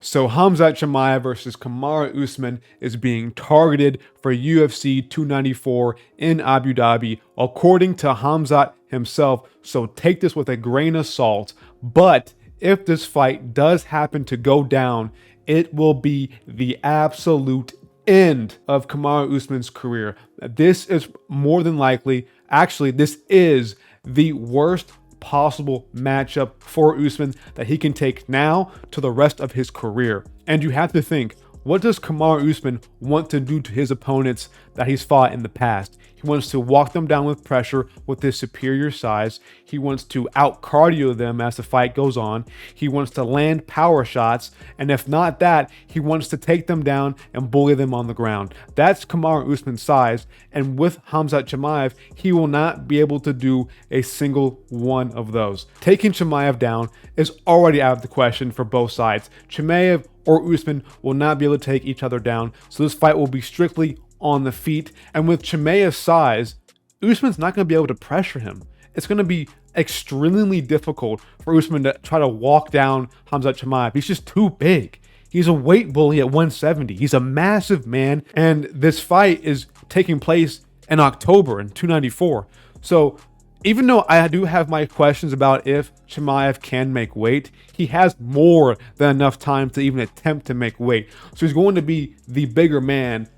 So Khamzat Chimaev versus Kamaru Usman is being targeted for UFC 294 in Abu Dhabi, according to Khamzat himself. So take this with a grain of salt. But if this fight does happen to go down, it will be the absolute end of Kamaru Usman's career. This is more than likely, actually, this is the worst possible matchup for Usman that he can take now to the rest of his career. And you have to think, what does Kamaru Usman want to do to his opponents that he's fought in the past? He wants to walk them down with pressure with his superior size. He wants to out cardio them as the fight goes on. He wants to land power shots. And if not that, he wants to take them down and bully them on the ground. That's Kamaru Usman's size. And with Khamzat Chimaev, he will not be able to do a single one of those. Taking Chimaev down is already out of the question for both sides. Chimaev or Usman will not be able to take each other down. So this fight will be strictly on the feet. And with Chimaev's size, Usman's not going to be able to pressure him. It's going to be extremely difficult for Usman to try to walk down Khamzat Chimaev. He's just too big. He's a weight bully at 170. He's a massive man. And this fight is taking place in October in 294. So even though I do have my questions about if Chimaev can make weight, he has more than enough time to even attempt to make weight. So he's going to be the bigger man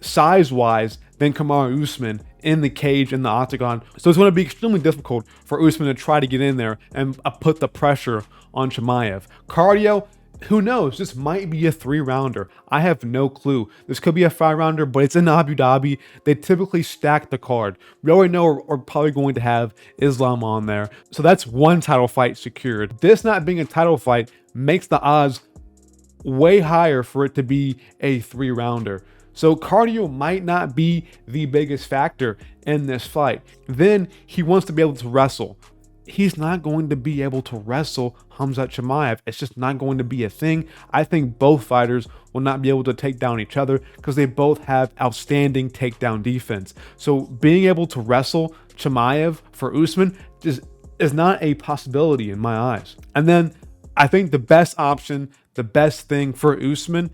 size-wise than Kamaru Usman in the cage, in the octagon. So it's going to be extremely difficult for Usman to try to get in there and put the pressure on Chimaev. Cardio, who knows? This might be a 3-rounder. I have no clue. This could be a 5-rounder, but it's in Abu Dhabi. They typically stack the card. We already know we're probably going to have Islam on there. So that's one title fight secured. This not being a title fight makes the odds way higher for it to be a 3-rounder. So cardio might not be the biggest factor in this fight. Then he wants to be able to wrestle. He's not going to be able to wrestle Khamzat Chimaev. It's just not going to be a thing. I think both fighters will not be able to take down each other because they both have outstanding takedown defense. So being able to wrestle Chimaev for Usman is not a possibility in my eyes. And then I think the best option, the best thing for Usman,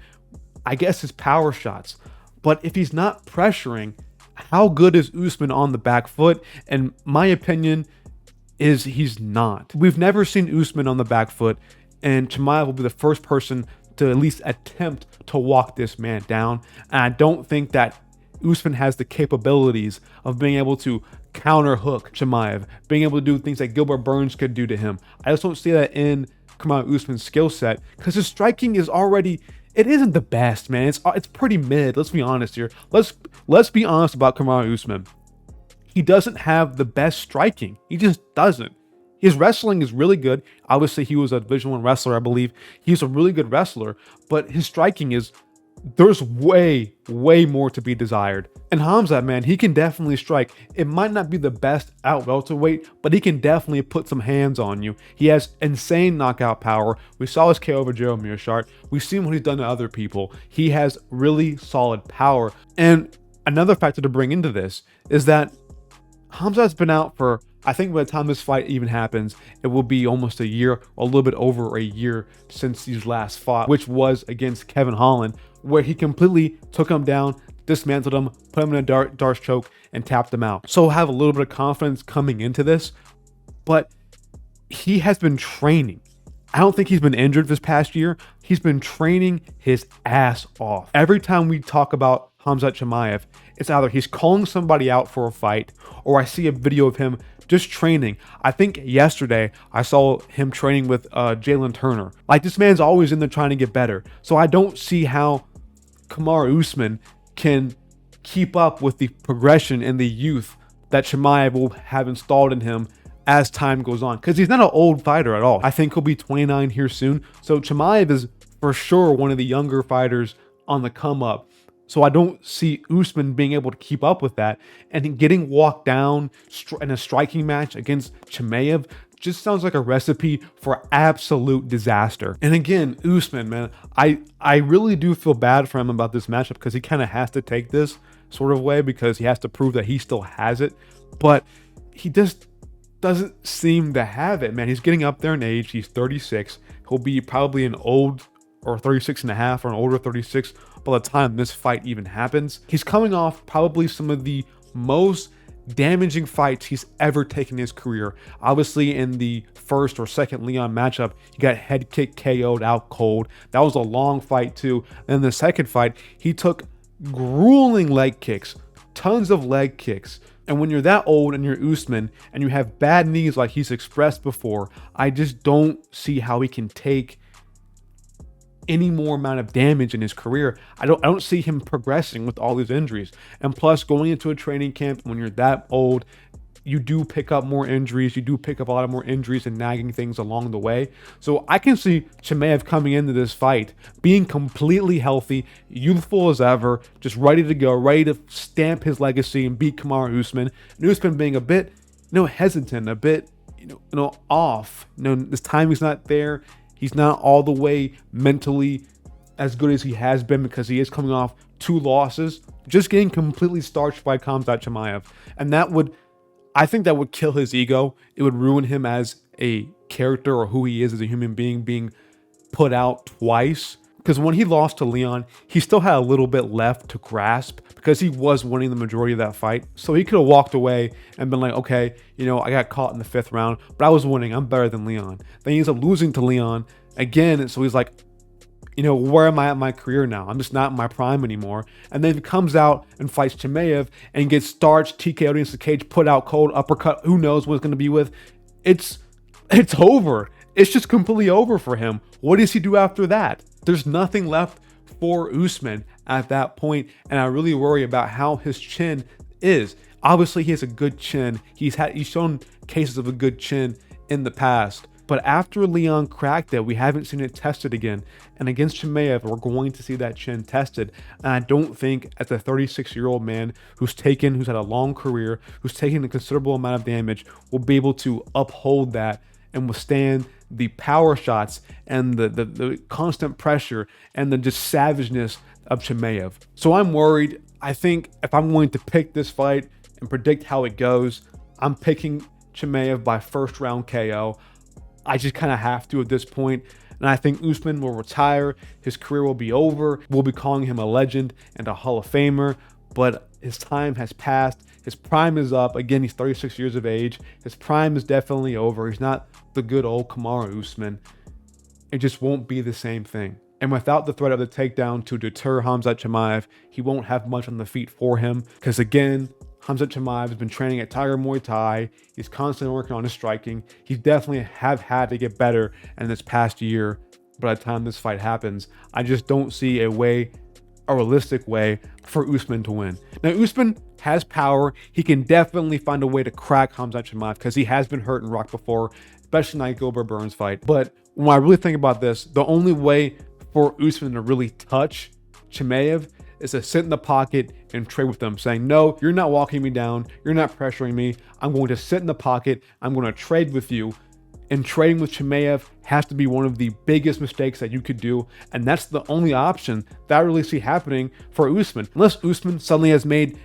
I guess, is power shots. But if he's not pressuring, how good is Usman on the back foot? And my opinion is he's not. We've never seen Usman on the back foot, and Chimaev will be the first person to at least attempt to walk this man down. And I don't think that Usman has the capabilities of being able to counter hook Chimaev, being able to do things like Gilbert Burns could do to him. I just don't see that in Kamaru Usman's skill set because his striking is already, it isn't the best, man. It's pretty mid. Let's be honest here. Let's be honest about Kamaru Usman. He doesn't have the best striking. He just doesn't. His wrestling is really good. Obviously, he was a Division I wrestler, I believe. He's a really good wrestler, but his striking is, there's way more to be desired. And Khamzat, man, he can definitely strike. It might not be the best out welterweight, but he can definitely put some hands on you. He has insane knockout power. We saw his KO over Gerald Meerschaert. We've seen what he's done to other people. He has really solid power. And another factor to bring into this is that Khamzat's been out for, I think by the time this fight even happens, it will be almost a year, or a little bit over a year since he's last fought, which was against Kevin Holland, where he completely took him down, dismantled him, put him in a Darce choke, and tapped him out. So have a little bit of confidence coming into this, but he has been training. I don't think he's been injured this past year. He's been training his ass off. Every time we talk about Khamzat Chimaev, it's either he's calling somebody out for a fight, or I see a video of him just training. I think yesterday I saw him training with Jalen Turner. Like, this man's always in there trying to get better. So I don't see how Kamaru Usman can keep up with the progression and the youth that Chimaev will have installed in him as time goes on, because he's not an old fighter at all. I think he'll be 29 here soon. So Chimaev is for sure one of the younger fighters on the come up. So I don't see Usman being able to keep up with that, and getting walked down in a striking match against Chimaev just sounds like a recipe for absolute disaster. And again, Usman, man, I really do feel bad for him about this matchup, because he kind of has to take this sort of way because he has to prove that he still has it, but he just doesn't seem to have it, man. He's getting up there in age. He's 36. He'll be probably an old or 36 and a half, or an older 36 by the time this fight even happens. He's coming off probably some of the most damaging fights he's ever taken in his career. Obviously, in the first or second Leon matchup, he got head kick KO'd out cold. That was a long fight too. And the second fight, he took grueling leg kicks, tons of leg kicks. And when you're that old and you're Usman and you have bad knees like he's expressed before, I just don't see how he can take any more amount of damage in his career. I don't see him progressing with all these injuries. And plus, going into a training camp when you're that old, you do pick up more injuries. You do pick up a lot of more injuries and nagging things along the way. So I can see Chimaev coming into this fight being completely healthy, youthful as ever, just ready to go, ready to stamp his legacy and beat Kamaru Usman. And Usman being a bit, hesitant, a bit, off. This timing's not there. He's not all the way mentally as good as he has been because he is coming off 2 losses, just getting completely starched by Khamzat Chimaev. And I think that would kill his ego. It would ruin him as a character or who he is as a human being put out twice. Because when he lost to Leon, he still had a little bit left to grasp because he was winning the majority of that fight. So he could have walked away and been like, okay, I got caught in the 5th round, but I was winning. I'm better than Leon. Then he ends up losing to Leon again. So he's like, where am I at my career now? I'm just not in my prime anymore. And then he comes out and fights Chimaev and gets starched, TKO'd against the cage, put out cold, uppercut. Who knows what it's going to be with? It's over. It's just completely over for him. What does he do after that? There's nothing left for Usman at that point, and I really worry about how his chin is. Obviously, he has a good chin. He's shown cases of a good chin in the past, but after Leon cracked it, we haven't seen it tested again. And against Chimaev, we're going to see that chin tested. And I don't think, as a 36-year-old man who's had a long career, who's taken a considerable amount of damage, will be able to uphold that and withstand the power shots and the constant pressure and the just savageness of Chimaev. So I'm worried. I think if I'm going to pick this fight and predict how it goes, I'm picking Chimaev by 1st round KO. I just kind of have to at this point. And I think Usman will retire. His career will be over. We'll be calling him a legend and a Hall of Famer, but his time has passed. His prime is up. Again, he's 36 years of age. His prime is definitely over. He's not the good old Kamaru Usman. It just won't be the same thing. And without the threat of the takedown to deter Khamzat Chimaev, he won't have much on the feet for him. Because again, Khamzat Chimaev has been training at Tiger Muay Thai. He's constantly working on his striking. He definitely have had to get better in this past year. By the time this fight happens, I just don't see a realistic way for Usman to win. Now, Usman has power. He can definitely find a way to crack Khamzat Chimaev because he has been hurt and rocked before, especially in that Gilbert Burns fight. But when I really think about this, the only way for Usman to really touch Chimaev is to sit in the pocket and trade with them, saying, no, you're not walking me down. You're not pressuring me. I'm going to sit in the pocket. I'm going to trade with you. And trading with Chimaev has to be one of the biggest mistakes that you could do. And that's the only option that I really see happening for Usman. Unless Usman suddenly has made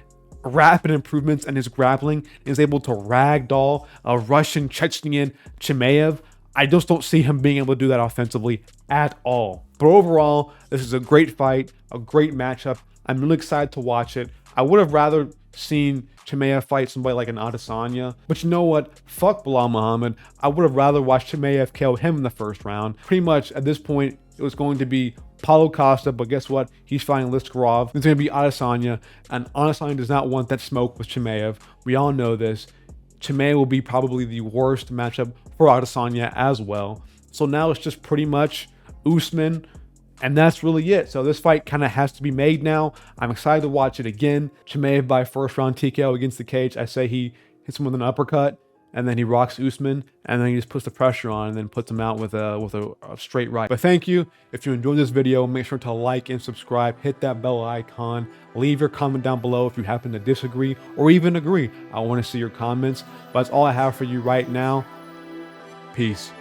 rapid improvements in his grappling and is able to ragdoll a Russian Chechnyan Chimaev, I just don't see him being able to do that offensively at all. But overall, this is a great fight, a great matchup. I'm really excited to watch it. I would have rather seen Chimaev fight somebody like an Adesanya, but you know what? Fuck Bilal Muhammad. I would have rather watched Chimaev KO him in the 1st round. Pretty much at this point, it was going to be Paulo Costa, but guess what? He's fighting Liskarov. It's going to be Adesanya, and Adesanya does not want that smoke with Chimaev. We all know this. Chimaev will be probably the worst matchup for Adesanya as well. So now it's just pretty much Usman, and that's really it. So this fight kind of has to be made now. I'm excited to watch it again. Chimaev by 1st round TKO against the cage. I say he hits him with an uppercut, and then he rocks Usman, and then he just puts the pressure on and then puts him out with a straight right. But thank you. If you enjoyed this video, make sure to like and subscribe, hit that bell icon, leave your comment down below if you happen to disagree or even agree. I want to see your comments. But that's all I have for you right now. Peace.